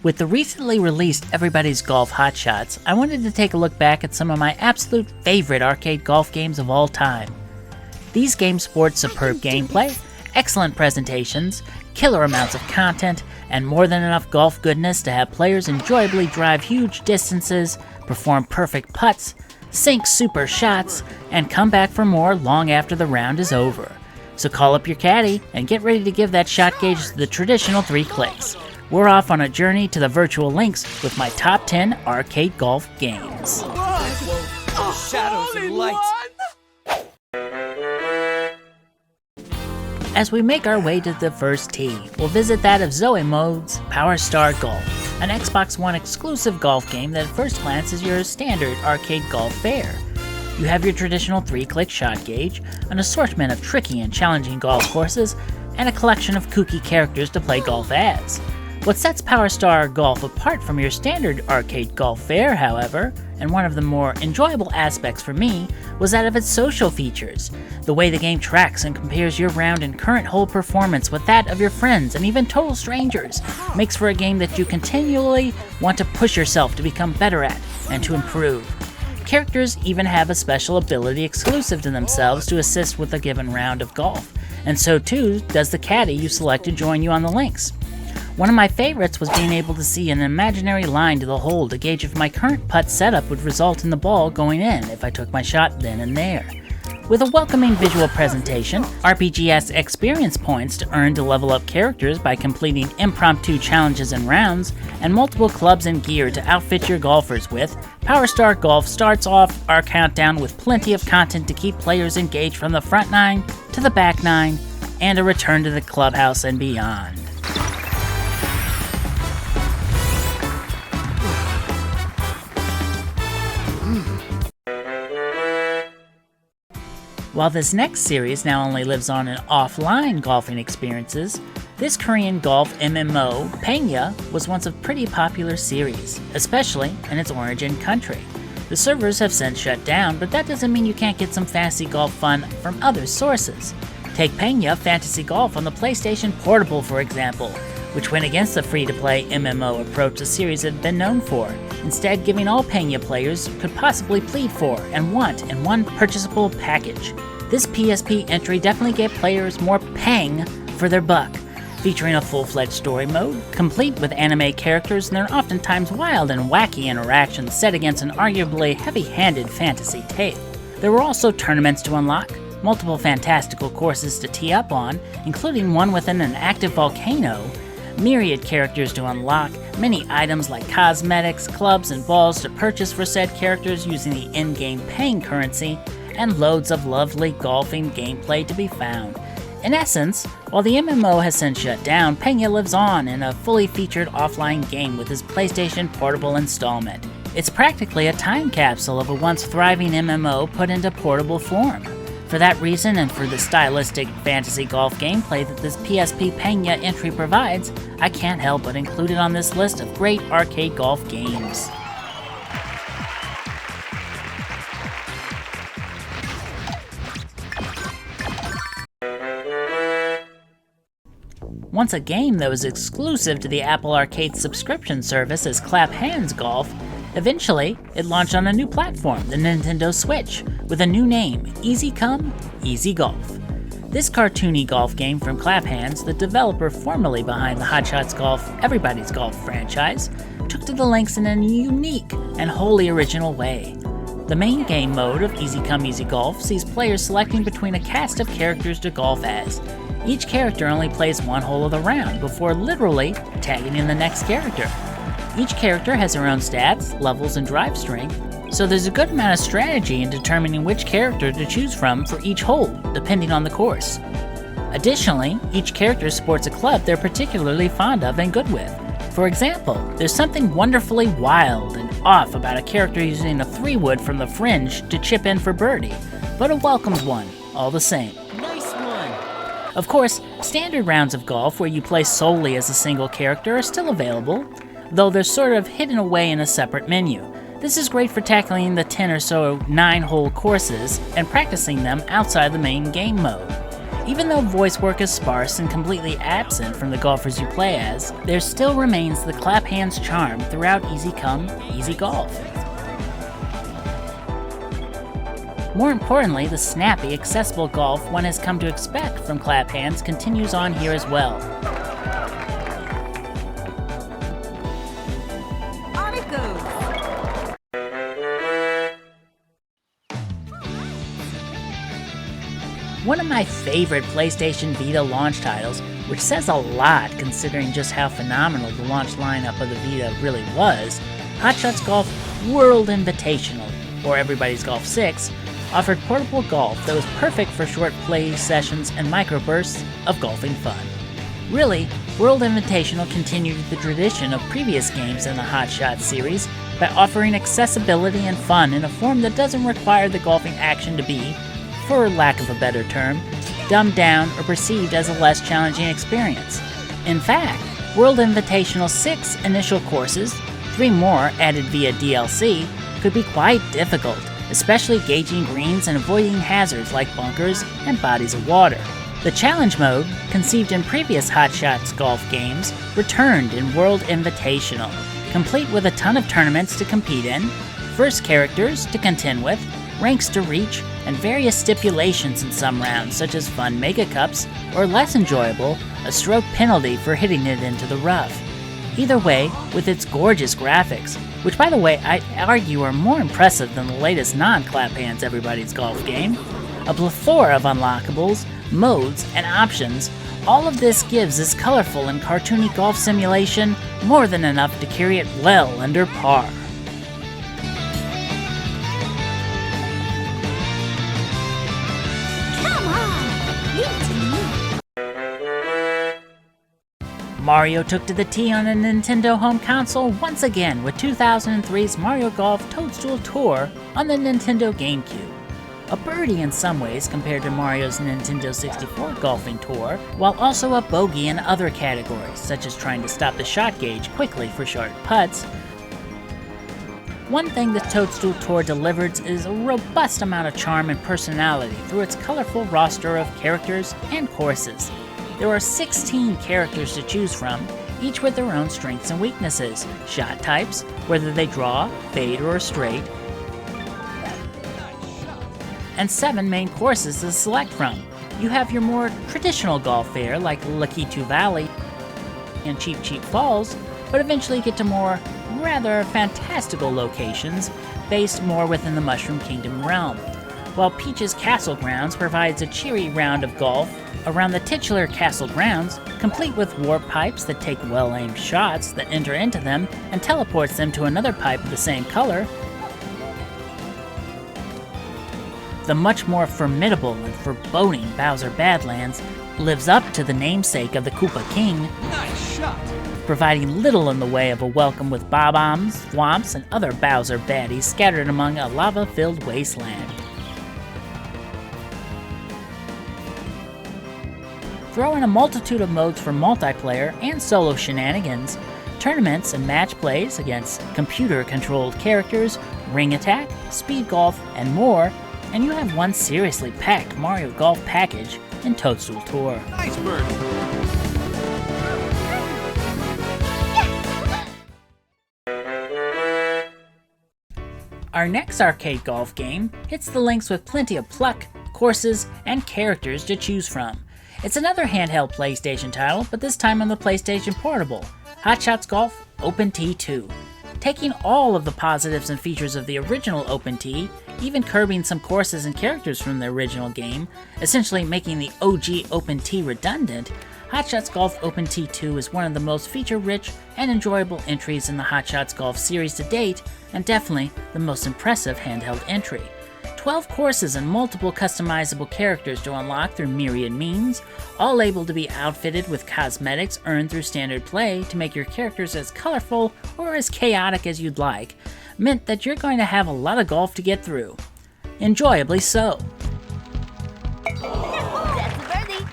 With the recently released Everybody's Golf Hot Shots, I wanted to take a look back at some of my absolute favorite arcade golf games of all time. These games sport superb gameplay, excellent presentations, killer amounts of content, and more than enough golf goodness to have players enjoyably drive huge distances, perform perfect putts, sink super shots, and come back for more long after the round is over. So call up your caddy and get ready to give that shot gauge the traditional 3 clicks. We're off on a journey to the virtual links with my top 10 arcade golf games. Whoa. Shadows and lights. As we make our way to the first tee, we'll visit that of Zoe Mode's Powerstar Golf, an Xbox One exclusive golf game that at first glance is your standard arcade golf fare. You have your traditional 3-click shot gauge, an assortment of tricky and challenging golf courses, and a collection of kooky characters to play golf as. What sets Powerstar Golf apart from your standard arcade golf fare, however, and one of the more enjoyable aspects for me, was that of its social features. The way the game tracks and compares your round and current hole performance with that of your friends and even total strangers makes for a game that you continually want to push yourself to become better at and to improve. Characters even have a special ability exclusive to themselves to assist with a given round of golf, and so too does the caddy you select to join you on the links. One of my favorites was being able to see an imaginary line to the hole to gauge if my current putt setup would result in the ball going in if I took my shot then and there. With a welcoming visual presentation, RPGS experience points to earn to level up characters by completing impromptu challenges and rounds, and multiple clubs and gear to outfit your golfers with, Powerstar Golf starts off our countdown with plenty of content to keep players engaged from the front 9 to the back 9, and a return to the clubhouse and beyond. While this next series now only lives on in offline golfing experiences, this Korean golf MMO, Pangya, was once a pretty popular series, especially in its origin country. The servers have since shut down, but that doesn't mean you can't get some fantasy golf fun from other sources. Take Pangya Fantasy Golf on the PlayStation Portable, for example, which went against the free-to-play MMO approach the series had been known for, instead giving all Pangya players could possibly plead for and want in one purchasable package. This PSP entry definitely gave players more pang for their buck, featuring a full-fledged story mode, complete with anime characters and their oftentimes wild and wacky interactions set against an arguably heavy-handed fantasy tale. There were also tournaments to unlock, multiple fantastical courses to tee up on, including one within an active volcano, myriad characters to unlock, many items like cosmetics, clubs, and balls to purchase for said characters using the in-game paying currency, and loads of lovely golfing gameplay to be found. In essence, while the MMO has since shut down, Pangya lives on in a fully featured offline game with his PlayStation Portable installment. It's practically a time capsule of a once thriving MMO put into portable form. For that reason, and for the stylistic fantasy golf gameplay that this PSP Pangya entry provides, I can't help but include it on this list of great arcade golf games. Once a game that was exclusive to the Apple Arcade subscription service as Clap Hands Golf, eventually it launched on a new platform, the Nintendo Switch, with a new name, Easy Come, Easy Golf. This cartoony golf game from Clap Hands, the developer formerly behind the Hot Shots Golf Everybody's Golf franchise, took to the links in a unique and wholly original way. The main game mode of Easy Come Easy Golf sees players selecting between a cast of characters to golf as. Each character only plays one hole of the round before literally tagging in the next character. Each character has their own stats, levels, and drive strength, so there's a good amount of strategy in determining which character to choose from for each hole, depending on the course. Additionally, each character sports a club they're particularly fond of and good with. For example, there's something wonderfully wild and off about a character using a 3-wood from the fringe to chip in for birdie, but a welcomed one, all the same. Nice one! Of course, standard rounds of golf where you play solely as a single character are still available, though they're sort of hidden away in a separate menu. This is great for tackling the 10 or so 9-hole courses and practicing them outside the main game mode. Even though voice work is sparse and completely absent from the golfers you play as, there still remains the clap hands charm throughout Easy Come, Easy Golf. More importantly, the snappy, accessible golf one has come to expect from clap hands continues on here as well. On it goes! One of my favorite PlayStation Vita launch titles, which says a lot considering just how phenomenal the launch lineup of the Vita really was, Hot Shots Golf World Invitational, or Everybody's Golf 6, offered portable golf that was perfect for short play sessions and microbursts of golfing fun. Really, World Invitational continued the tradition of previous games in the Hot Shots series by offering accessibility and fun in a form that doesn't require the golfing action to be, for lack of a better term, dumbed down or perceived as a less challenging experience. In fact, World Invitational's 6 initial courses, 3 more added via DLC, could be quite difficult, especially gauging greens and avoiding hazards like bunkers and bodies of water. The challenge mode, conceived in previous Hot Shots Golf games, returned in World Invitational, complete with a ton of tournaments to compete in, first characters to contend with, ranks to reach, and various stipulations in some rounds, such as fun mega cups, or less enjoyable, a stroke penalty for hitting it into the rough. Either way, with its gorgeous graphics, which by the way I'd argue are more impressive than the latest non-clap hands Everybody's Golf game, a plethora of unlockables, modes, and options, all of this gives this colorful and cartoony golf simulation more than enough to carry it well under par. Mario took to the tee on a Nintendo home console once again with 2003's Mario Golf Toadstool Tour on the Nintendo GameCube. A birdie in some ways compared to Mario's Nintendo 64 golfing tour, while also a bogey in other categories, such as trying to stop the shot gauge quickly for short putts. One thing the Toadstool Tour delivered is a robust amount of charm and personality through its colorful roster of characters and courses. There are 16 characters to choose from, each with their own strengths and weaknesses, shot types, whether they draw, fade, or are straight, and 7 main courses to select from. You have your more traditional golf fare like Lakitu Valley and Cheap Cheap Falls, but eventually get to more rather fantastical locations based more within the Mushroom Kingdom realm. While Peach's Castle Grounds provides a cheery round of golf around the titular castle grounds, complete with warp pipes that take well-aimed shots that enter into them and teleports them to another pipe of the same color, the much more formidable and foreboding Bowser Badlands lives up to the namesake of the Koopa King, Nice shot. providing little in the way of a welcome with bob-ombs, thwomps, and other Bowser baddies scattered among a lava-filled wasteland. Throw in a multitude of modes for multiplayer and solo shenanigans, tournaments and match plays against computer-controlled characters, ring attack, speed golf, and more, and you have one seriously packed Mario Golf package in Toadstool Tour. Nice bird. Our next arcade golf game hits the links with plenty of pluck, courses, and characters to choose from. It's another handheld PlayStation title, but this time on the PlayStation Portable, Hot Shots Golf Open Tee 2. Taking all of the positives and features of the original Open Tee, even curbing some courses and characters from the original game, essentially making the OG Open Tee redundant, Hot Shots Golf Open Tee 2 is one of the most feature-rich and enjoyable entries in the Hot Shots Golf series to date, and definitely the most impressive handheld entry. 12 courses and multiple customizable characters to unlock through myriad means, all able to be outfitted with cosmetics earned through standard play to make your characters as colorful or as chaotic as you'd like, meant that you're going to have a lot of golf to get through. Enjoyably so. That's a birdie!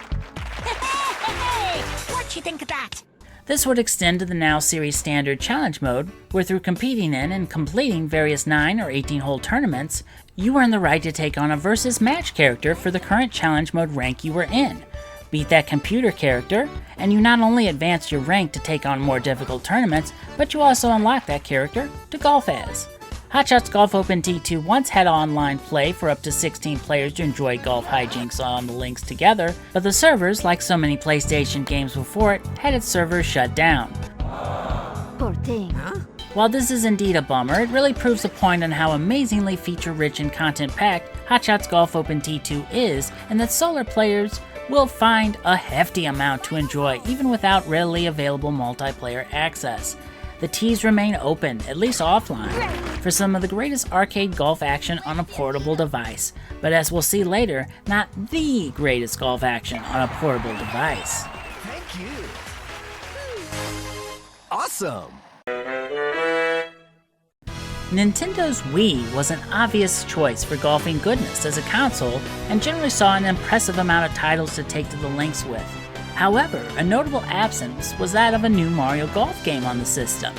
Hey! What you think of that? This would extend to the now series standard challenge mode, where through competing in and completing various 9 or 18 hole tournaments, you earn the right to take on a versus match character for the current challenge mode rank you were in. Beat that computer character, and you not only advance your rank to take on more difficult tournaments, but you also unlock that character to golf as. Hot Shots Golf Open T2 once had online play for up to 16 players to enjoy golf hijinks on the links together, but the servers, like so many PlayStation games before it, had its servers shut down. Poor thing. While this is indeed a bummer, it really proves a point on how amazingly feature-rich and content-packed Hot Shots Golf Open T2 is, and that solar players will find a hefty amount to enjoy even without readily available multiplayer access. The tees remain open, at least offline, for some of the greatest arcade golf action on a portable device, but as we'll see later, not the greatest golf action on a portable device. Thank you. Awesome. Nintendo's Wii was an obvious choice for golfing goodness as a console, and generally saw an impressive amount of titles to take to the links with. However, a notable absence was that of a new Mario Golf game on the system.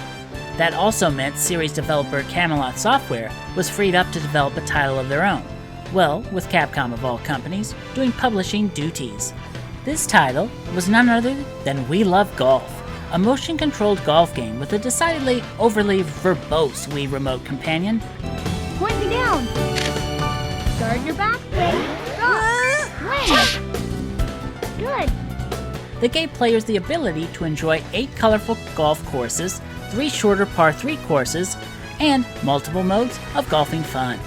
That also meant series developer Camelot Software was freed up to develop a title of their own, well, with Capcom of all companies, doing publishing duties. This title was none other than We Love Golf, a motion-controlled golf game with a decidedly overly verbose Wii remote companion. Point me down. Guard your back, Swing. Good. That gave players the ability to enjoy 8 colorful golf courses, 3 shorter par 3 courses, and multiple modes of golfing fun.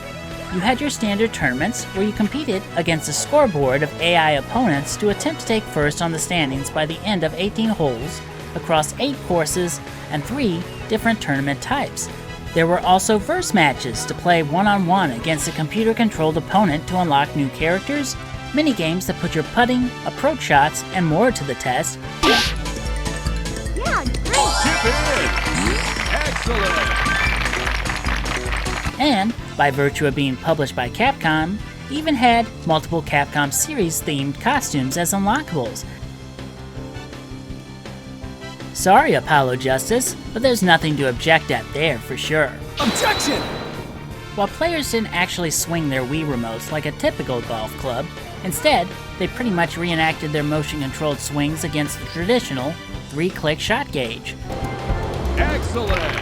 You had your standard tournaments where you competed against a scoreboard of AI opponents to attempt to take first on the standings by the end of 18 holes, across 8 courses and 3 different tournament types. There were also verse matches to play one-on-one against a computer-controlled opponent to unlock new characters, mini-games that put your putting, approach shots, and more to the test. Yeah, great. Chip in. Excellent. And, by virtue of being published by Capcom, even had multiple Capcom series-themed costumes as unlockables. Sorry, Apollo Justice, but there's nothing to object at there for sure. Objection! While players didn't actually swing their Wii remotes like a typical golf club, instead, they pretty much reenacted their motion-controlled swings against the traditional 3-click shot gauge. Excellent!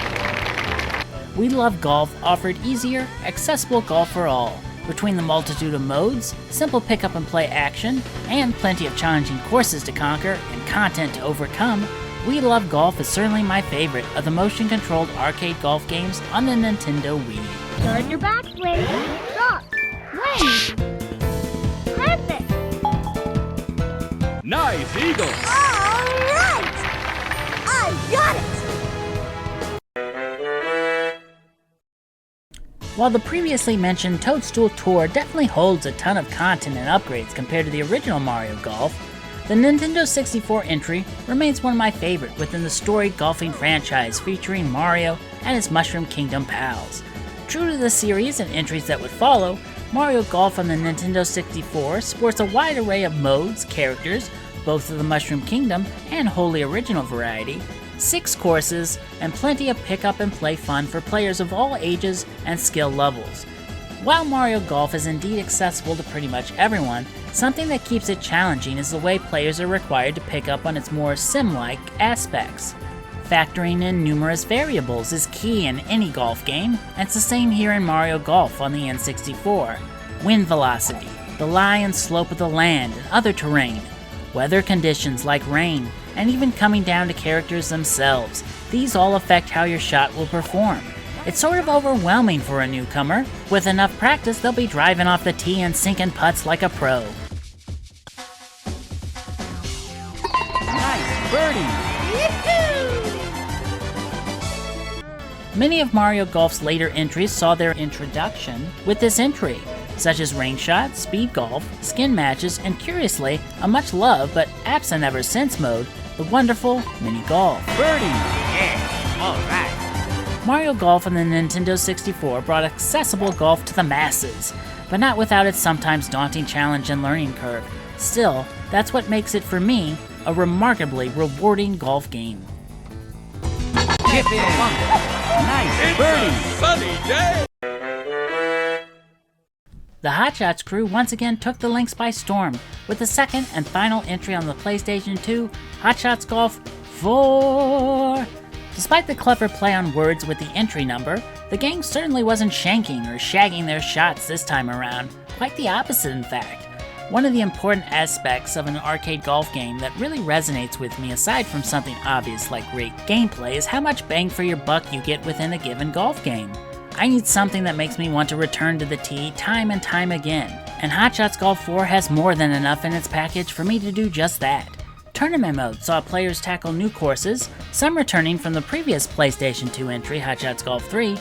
We Love Golf offered easier, accessible golf for all. Between the multitude of modes, simple pick-up-and-play action, and plenty of challenging courses to conquer and content to overcome, We Love Golf is certainly my favorite of the motion-controlled arcade golf games on the Nintendo Wii. Guard your back, Swing. Stop. Swing. Perfect. Nice eagle! All right. I got it. While the previously mentioned Toadstool Tour definitely holds a ton of content and upgrades compared to the original Mario Golf, the Nintendo 64 entry remains one of my favorite within the storied golfing franchise featuring Mario and his Mushroom Kingdom pals. True to the series and entries that would follow, Mario Golf on the Nintendo 64 sports a wide array of modes, characters, both of the Mushroom Kingdom and wholly original variety, 6 courses, and plenty of pick-up-and-play fun for players of all ages and skill levels. While Mario Golf is indeed accessible to pretty much everyone, something that keeps it challenging is the way players are required to pick up on its more sim-like aspects. Factoring in numerous variables is key in any golf game, and it's the same here in Mario Golf on the N64. Wind velocity, the lie and slope of the land and other terrain, weather conditions like rain, and even coming down to characters themselves. These all affect how your shot will perform. It's sort of overwhelming for a newcomer. With enough practice, they'll be driving off the tee and sinking putts like a pro. Nice birdie! Many of Mario Golf's later entries saw their introduction with this entry, such as Range Shot, Speed Golf, Skin Matches, and curiously, a much loved but absent ever since mode, the wonderful Mini Golf. Birdie! Yeah, alright. Mario Golf on the Nintendo 64 brought accessible golf to the masses, but not without its sometimes daunting challenge and learning curve. Still, that's what makes it, for me, a remarkably rewarding golf game. Chip in! Nice birdie! Sunny day! The Hot Shots crew once again took the links by storm with the second and final entry on the PlayStation 2, Hot Shots Golf 4. Despite the clever play on words with the entry number, the gang certainly wasn't shanking or shagging their shots this time around. Quite the opposite, in fact. One of the important aspects of an arcade golf game that really resonates with me, aside from something obvious like great gameplay, is how much bang for your buck you get within a given golf game. I need something that makes me want to return to the tee time and time again, and Hot Shots Golf 4 has more than enough in its package for me to do just that. Tournament mode saw players tackle new courses, some returning from the previous PlayStation 2 entry, Hot Shots Golf 3,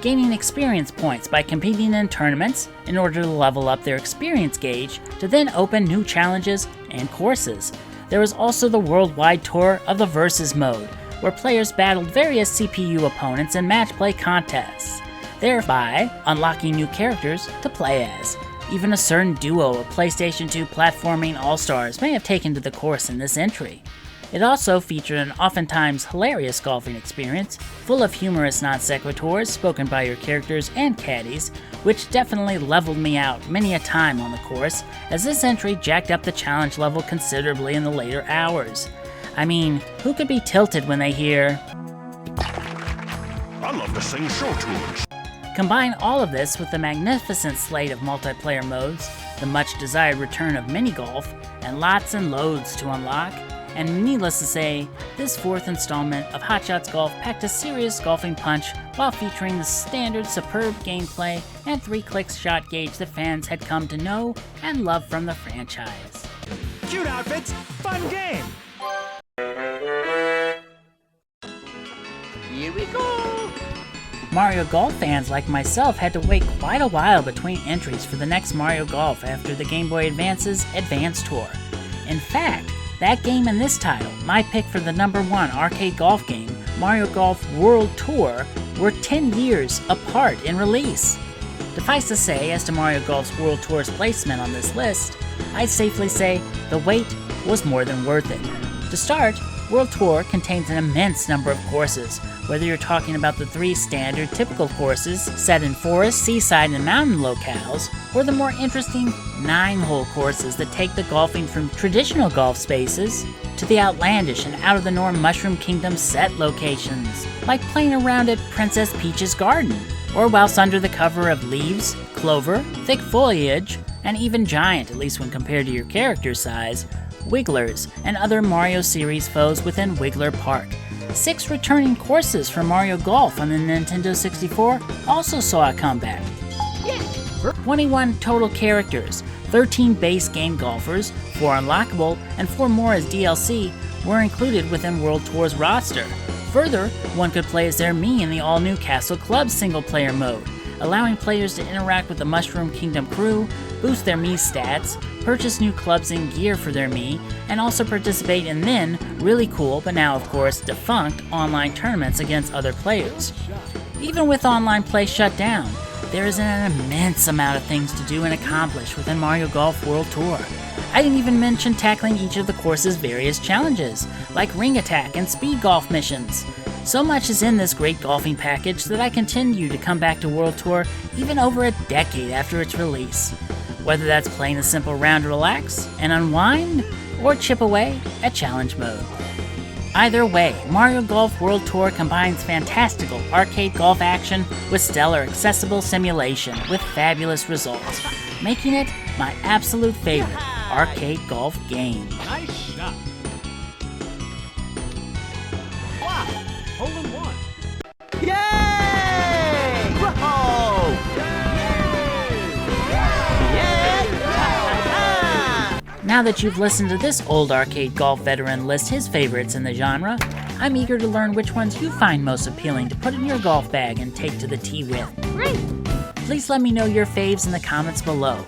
gaining experience points by competing in tournaments in order to level up their experience gauge to then open new challenges and courses. There was also the worldwide tour of the Versus mode, where players battled various CPU opponents in match play contests, thereby unlocking new characters to play as. Even a certain duo of PlayStation 2 platforming all-stars may have taken to the course in this entry. It also featured an oftentimes hilarious golfing experience, full of humorous non-sequiturs spoken by your characters and caddies, which definitely leveled me out many a time on the course, as this entry jacked up the challenge level considerably in the later hours. I mean, who could be tilted when they hear, I love to sing show tunes. Combine all of this with the magnificent slate of multiplayer modes, the much desired return of mini golf, and lots and loads to unlock, and needless to say, this fourth installment of Hot Shots Golf packed a serious golfing punch while featuring the standard superb gameplay and 3-click shot gauge that fans had come to know and love from the franchise. Cute outfits, fun game. Here we go. Mario Golf fans like myself had to wait quite a while between entries for the next Mario Golf after the Game Boy Advance's Advance Tour. In fact, that game and this title, my pick for the #1 arcade golf game, Mario Golf World Tour, were 10 years apart in release. Suffice to say, as to Mario Golf's World Tour's placement on this list, I'd safely say the wait was more than worth it. To start, World Tour contains an immense number of courses, whether you're talking about the 3 standard typical courses set in forest, seaside, and mountain locales, or the more interesting 9-hole courses that take the golfing from traditional golf spaces to the outlandish and out-of-the-norm Mushroom Kingdom set locations, like playing around at Princess Peach's garden, or whilst under the cover of leaves, clover, thick foliage, and even giant, at least when compared to your character size, Wigglers and other Mario series foes within Wiggler Park. 6 returning courses for Mario Golf on the Nintendo 64 also saw a comeback. 21 total characters, 13 base game golfers, 4 unlockable, and 4 more as DLC were included within World Tour's roster. Further, one could play as their Mii in the all-new Castle Club single-player mode, allowing players to interact with the Mushroom Kingdom crew, boost their Mii stats, purchase new clubs and gear for their Mii, and also participate in then really cool, but now of course defunct, online tournaments against other players. Even with online play shut down, there is an immense amount of things to do and accomplish within Mario Golf World Tour. I didn't even mention tackling each of the course's various challenges, like ring attack and speed golf missions. So much is in this great golfing package that I continue to come back to World Tour even over a decade after its release. Whether that's playing a simple round to relax and unwind, or chip away at challenge mode. Either way, Mario Golf World Tour combines fantastical arcade golf action with stellar accessible simulation with fabulous results, making it my absolute favorite arcade golf game. Nice shot. Wow, hole in one. Yay! Whoa! Now that you've listened to this old arcade golf veteran list his favorites in the genre, I'm eager to learn which ones you find most appealing to put in your golf bag and take to the tee with. Great! Please let me know your faves in the comments below.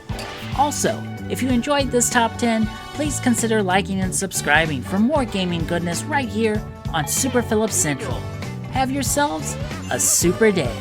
Also, if you enjoyed this top 10, please consider liking and subscribing for more gaming goodness right here on Super Phillips Central. Have yourselves a super day.